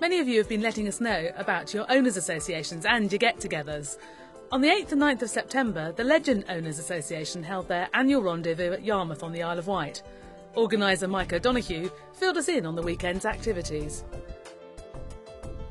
Many of you have been letting us know about your owners' associations and your get-togethers. On the 8th and 9th of September, the Legend Owners Association held their annual rendezvous at Yarmouth on the Isle of Wight. Organiser Mike O'Donoghue filled us in on the weekend's activities.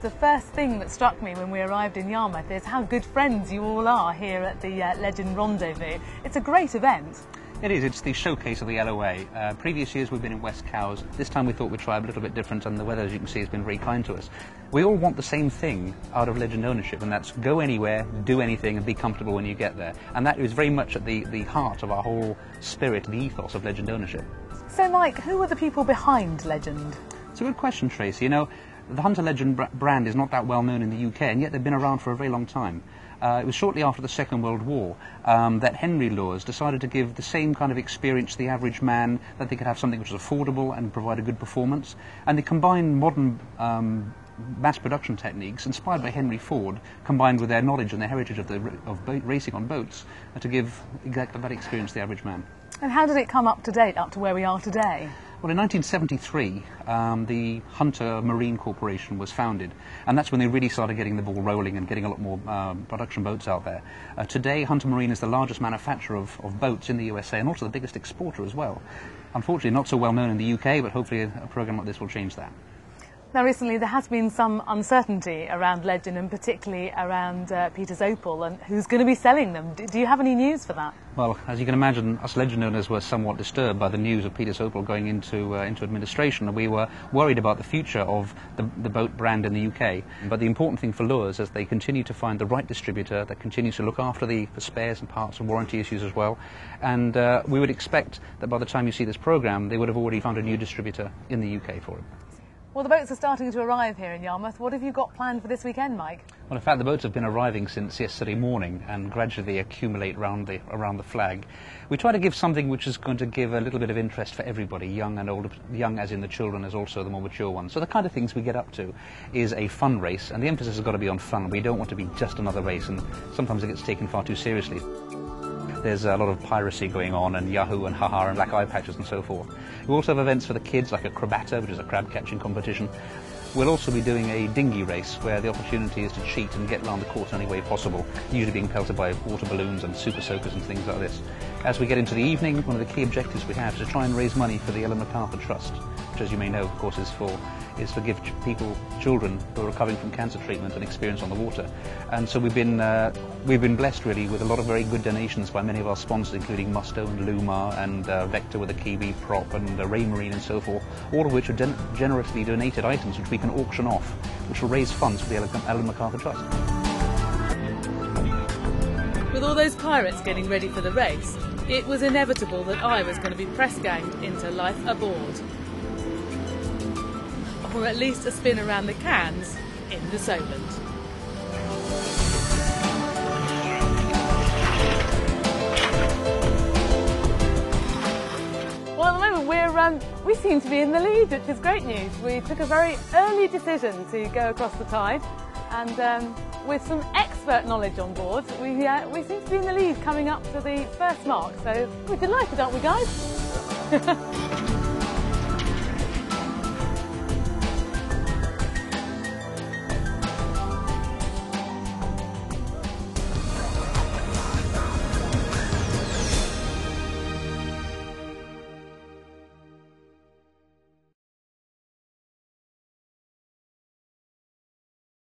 The first thing that struck me when we arrived in Yarmouth is how good friends you all are here at the Legend Rendezvous. It's a great event. It is. It's the showcase of the LOA. Previous years we've been in West Cowes. This time we thought we'd try a little bit different, and the weather, as you can see, has been very kind to us. We all want the same thing out of Legend ownership, and that's go anywhere, do anything, and be comfortable when you get there. And that is very much at the heart of our whole spirit, the ethos of Legend ownership. So, Mike, who are the people behind Legend? It's a good question, Tracy. You know, the Hunter Legend brand is not that well known in the UK, and yet they've been around for a very long time. It was shortly after the Second World War that Henry Lures decided to give the same kind of experience to the average man, that they could have something which was affordable and provide a good performance. And they combined modern mass production techniques, inspired by Henry Ford, combined with their knowledge and their heritage of racing on boats, to give exactly that experience to the average man. And how did it come up to date, up to where we are today? Well, in 1973, the Hunter Marine Corporation was founded, and that's when they really started getting the ball rolling and getting a lot more production boats out there. Today, Hunter Marine is the largest manufacturer of boats in the USA, and also the biggest exporter as well. Unfortunately, not so well known in the UK, but hopefully a program like this will change that. Now, recently there has been some uncertainty around Legend, and particularly around Peter's Opal and who's going to be selling them. Do you have any news for that? Well, as you can imagine, us Legend owners were somewhat disturbed by the news of Peter's Opal going into administration, and we were worried about the future of the boat brand in the UK. But the important thing for Lures is they continue to find the right distributor that continues to look after the spares and parts and warranty issues as well. And we would expect that by the time you see this programme, they would have already found a new distributor in the UK for it. Well, the boats are starting to arrive here in Yarmouth. What have you got planned for this weekend, Mike? Well, in fact, the boats have been arriving since yesterday morning, and gradually they accumulate around the flag. We try to give something which is going to give a little bit of interest for everybody, young and old, young as in the children, as also the more mature ones. So the kind of things we get up to is a fun race, and the emphasis has got to be on fun. We don't want to be just another race, and sometimes it gets taken far too seriously. There's a lot of piracy going on, and Yahoo and haha and black eye patches and so forth. We also have events for the kids like a crabata, which is a crab catching competition. We'll also be doing a dinghy race where the opportunity is to cheat and get around the course any way possible, usually being pelted by water balloons and super soakers and things like this. As we get into the evening, one of the key objectives we have is to try and raise money for the Ellen MacArthur Trust, which, as you may know, of course, is for give children who are recovering from cancer treatment and experience on the water. And so we've been blessed really with a lot of very good donations by many of our sponsors, including Musto and Lumar and Vector with a Kiwi prop and Ray Marine and so forth, all of which are generously donated items which we can auction off, which will raise funds for the Ellen MacArthur Trust. With all those pirates getting ready for the race, it was inevitable that I was going to be press-ganged into life aboard. Or at least a spin around the cans in the Solent. Well, at the moment we seem to be in the lead, which is great news. We took a very early decision to go across the tide, and with some expert knowledge on board, we seem to be in the lead coming up to the first mark. So we're delighted, aren't we, guys?